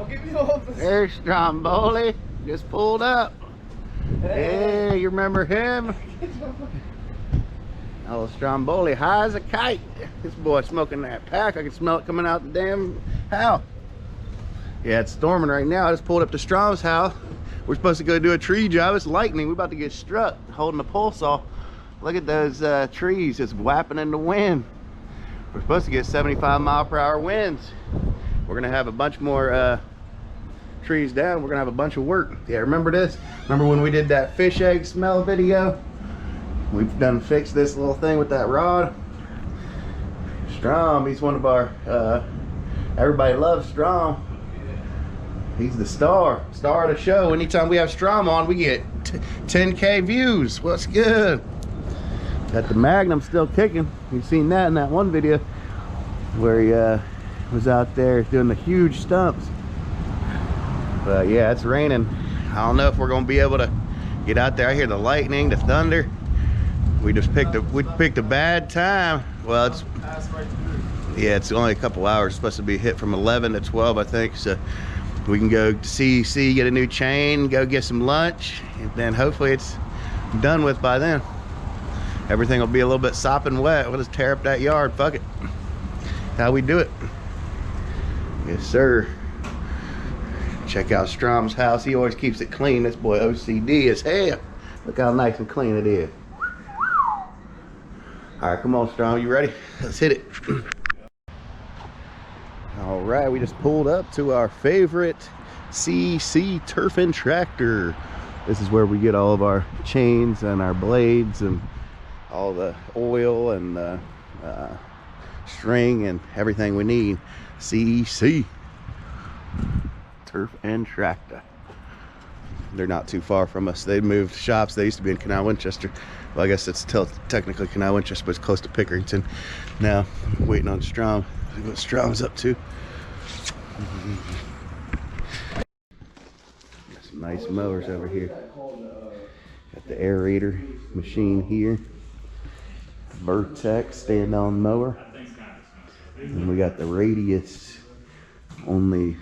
I'll give you all this. There's Stromboli. Just pulled up. Hey, you remember him? Oh, Stromboli, high as a kite. This boy smoking that pack. I can smell it coming out the damn house. Yeah, it's storming right now. I just pulled up to Strom's house. We're supposed to go do a tree job. It's lightning. We're about to get struck holding a pole saw. Look at those trees just whapping in the wind. We're supposed to get 75-mile-per-hour winds. We're gonna have a bunch more trees down. We're gonna have a bunch of work. Yeah, remember this? Remember when we did that fish egg smell video? We've done fixed this little thing with that rod. Strom, he's one of our, everybody loves Strom. He's the star of the show. Anytime we have Strom on, we get 10K views. What's good? Got the Magnum still kicking. You've seen that in that one video where he was out there doing the huge stumps. But yeah, it's raining. I don't know if we're gonna be able to get out there. I hear the lightning, the thunder. We picked a bad time. Well, it's only a couple hours. It's supposed to be hit from 11 to 12, I think. So we can go to CEC, get a new chain, go get some lunch, and then hopefully it's done with by then. Everything will be a little bit sopping wet. We'll just tear up that yard. Fuck it. How we do it. Yes, sir. Check out Strom's house. He always keeps it clean. This boy OCD as hell. Look how nice and clean it is. All right, come on, Strom. You ready? Let's hit it. All right, we just pulled up to our favorite CC turf and tractor. This is where we get all of our chains and our blades and all the oil and string and everything we need. CC turf and tractor. They're not too far from us. They moved shops. They used to be in Canal Winchester. Well, I guess it's still technically Canal Winchester, but it's close to Pickerington. Now, waiting on Strom. See what Strom's up to. Got some nice mowers over here. Got the aerator machine here. Vertex stand-on mower. And we got the Radius, only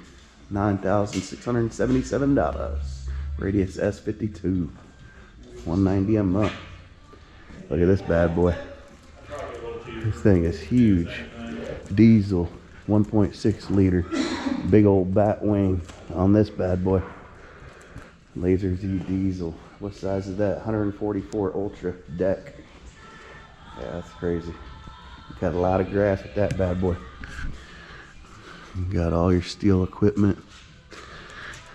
$9,677. Radius S52, $190 a month. Look at this bad boy. This thing is huge. Diesel, 1.6 liter. Big old bat wing on this bad boy. Laser Z diesel. What size is that? 144 Ultra deck. Yeah, that's crazy. You got a lot of grass with that bad boy. You got all your steel equipment.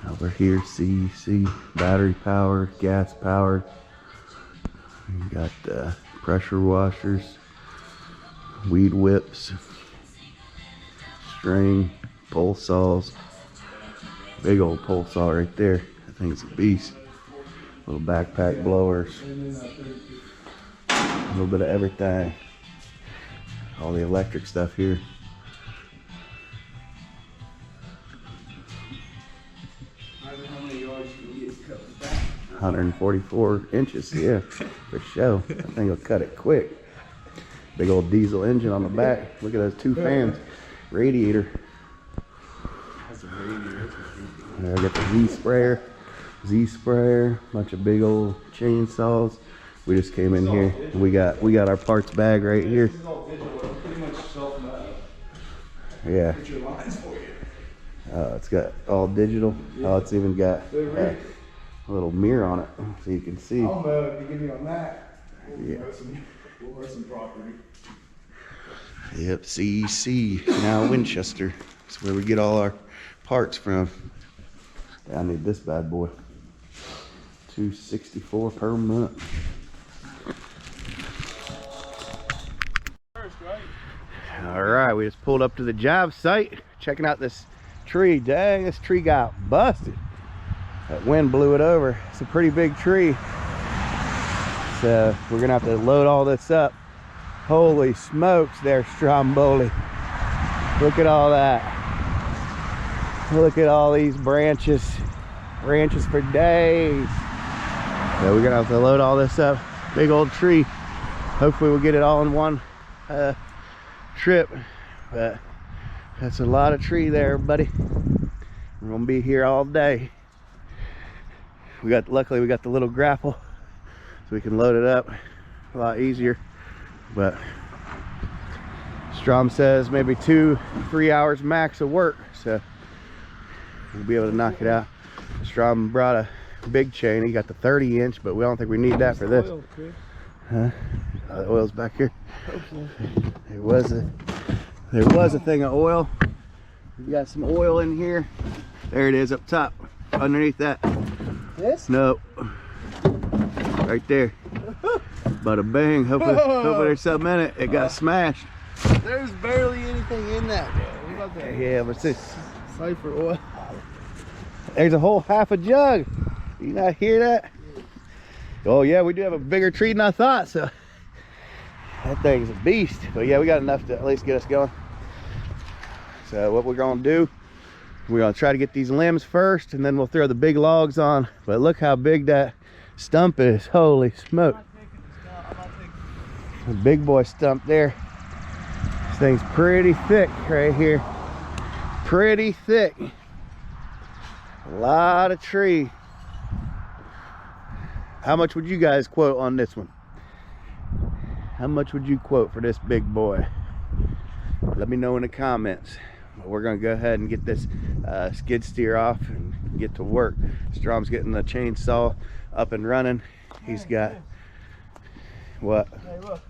Over here, CEC, battery powered, gas powered. You got pressure washers, weed whips, string, pole saws. Big old pole saw right there. That thing's a beast. Little backpack blowers. A little bit of everything. All the electric stuff here. How many yards can you get cut with that? 144 inches, yeah, for sure. That thing will cut it quick. Big old diesel engine on the back. Look at those two fans. Radiator. That's a radiator. I got the Z sprayer, bunch of big old chainsaws. We just came in here. We got our parts bag right here. This is all digital. Pretty much self Yeah. put your lines for you. It's got all digital. Oh, it's even got a little mirror on it, so you can see. I don't know if you give me on that. Yeah. We'll run some property. Yep, CEC, now Winchester. That's where we get all our parts from. Yeah, I need this bad boy. $264 per month. All right, we just pulled up to the job site, checking out this tree. Dang, this tree got busted. That wind blew it over. It's a pretty big tree. So we're gonna have to load all this up. Holy smokes there, Stromboli. Look at all that. Look at all these branches. Branches for days. So we're gonna have to load all this up. Big old tree. Hopefully we'll get it all in one trip. But that's a lot of tree there, buddy. We're gonna be here all day. Luckily we got the little grapple, so we can load it up a lot easier. But Strom says maybe 2-3 hours max of work, so we'll be able to knock it out. Strom brought a big chain. He got the 30-inch, but we don't think we need that for this. Huh? The oil's back here. There was a thing of oil. We got some oil in here. There it is up top, underneath that. This? No, right there. Bada bang. Hopefully there's something in it. It got smashed. There's barely anything in that, bro. What about that? Yeah, but this. Sulfur oil. There's a whole half a jug. You not hear that? Oh yeah, we do have a bigger tree than I thought, so that thing's a beast. But yeah, we got enough to at least get us going. So what we're gonna do, we're gonna try to get these limbs first, and then we'll throw the big logs on. But look how big that stump is. Holy smoke. A big boy stump there. This thing's pretty thick right here. Pretty thick. A lot of tree. How much would you guys quote on this one? How much would you quote for this big boy? Let me know in the comments. We're gonna go ahead and get this skid steer off and get to work. Strom's getting the chainsaw up and running. He's got what? Hey, look.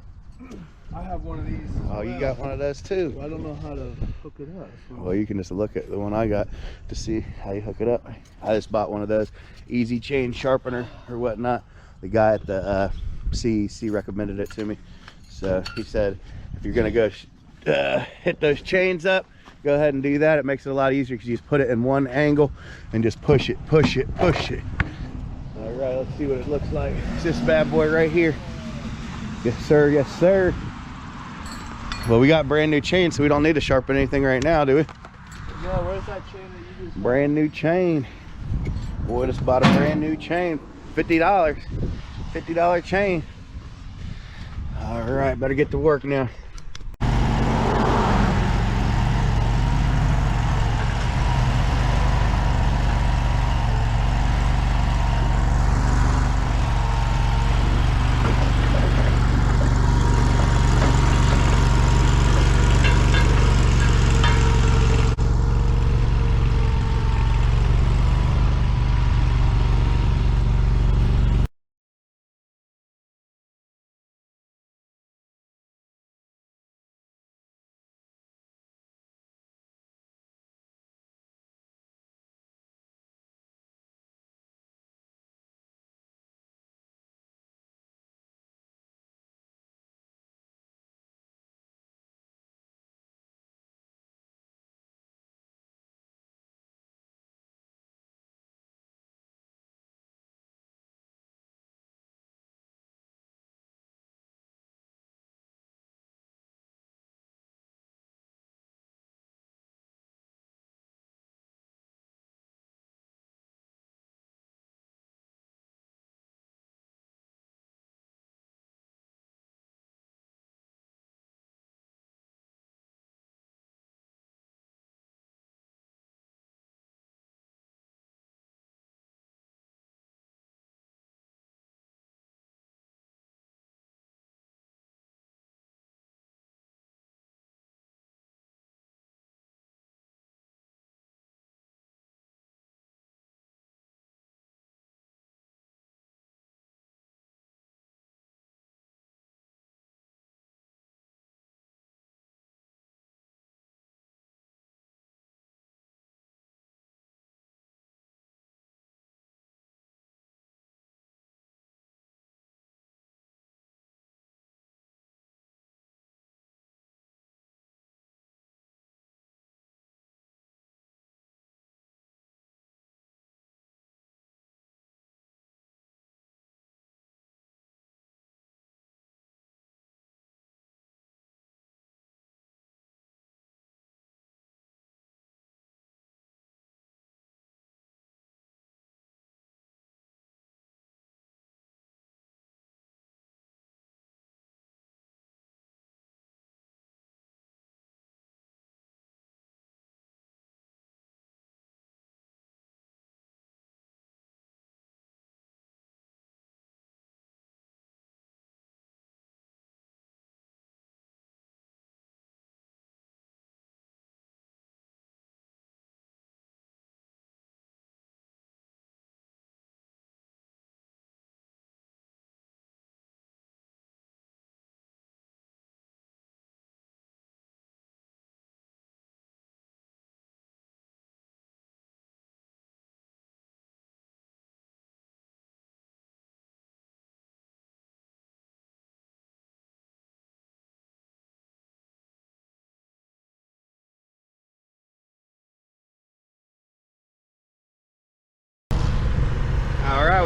I have one of these. Oh, you got one of those too? I don't know how to hook it up. Well, you can just look at the one I got to see how you hook it up. I just bought one of those easy chain sharpener or whatnot. The guy at the CEC recommended it to me. So he said, if you're gonna go hit those chains up, go ahead and do that. It makes it a lot easier because you just put it in one angle and just push it, push it, push it. All right, let's see what it looks like. It's this bad boy right here. Yes, sir. Yes, sir. Well, we got brand new chain, so we don't need to sharpen anything right now, do we? Yeah, where's that chain that you just Brand new chain. Boy, just bought a brand new chain. $50. $50 chain. All right, better get to work now.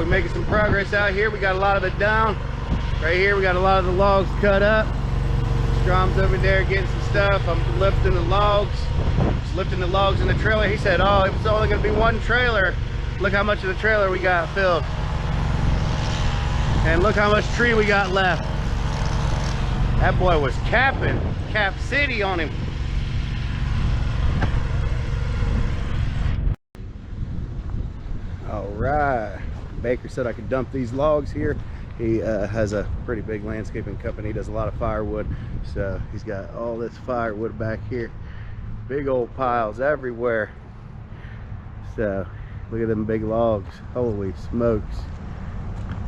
we're making some progress out here. We got a lot of it down. Right here, we got a lot of the logs cut up. Strom's over there getting some stuff. I'm lifting the logs. Just lifting the logs in the trailer. He said, oh, it's only gonna be one trailer. Look how much of the trailer we got filled. And look how much tree we got left. That boy was capping. Cap City on him. All right. Baker said I could dump these logs here. He has a pretty big landscaping company. He does a lot of firewood. So he's got all this firewood back here. Big old piles everywhere. So look at them big logs. Holy smokes.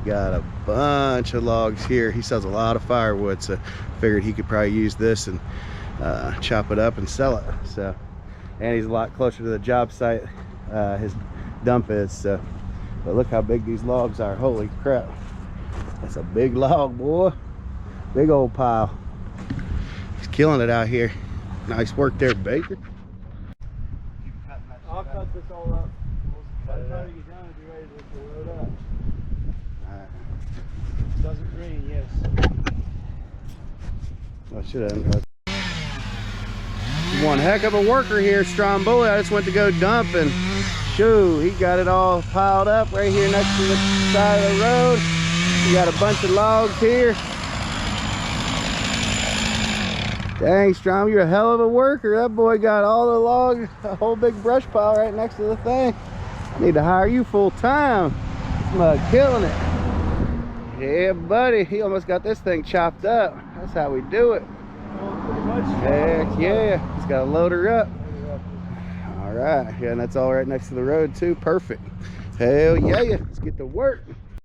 Got a bunch of logs here. He sells a lot of firewood, so figured he could probably use this and chop it up and sell it. So, and he's a lot closer to the job site his dump is. So, but look how big these logs are. Holy crap, that's a big log, boy. Big old pile. He's killing it out here. Nice work there, Baker. I'll cut this all up. By the time you get done, it'll be ready to load up. Doesn't green, yes. I should have. One heck of a worker here, Stromboli. I just went to go dump and shoo, he got it all piled up right here next to the side of the road. We got a bunch of logs here. Dang, Strom, you're a hell of a worker. That boy got all the logs, a whole big brush pile right next to the thing. I need to hire you full time. This mug killing it. Yeah, buddy, he almost got this thing chopped up. That's how we do it. Well, pretty much. Heck yeah, he's got to load her up. All right, yeah, and that's all right next to the road too. Perfect. Hell yeah, let's get to work.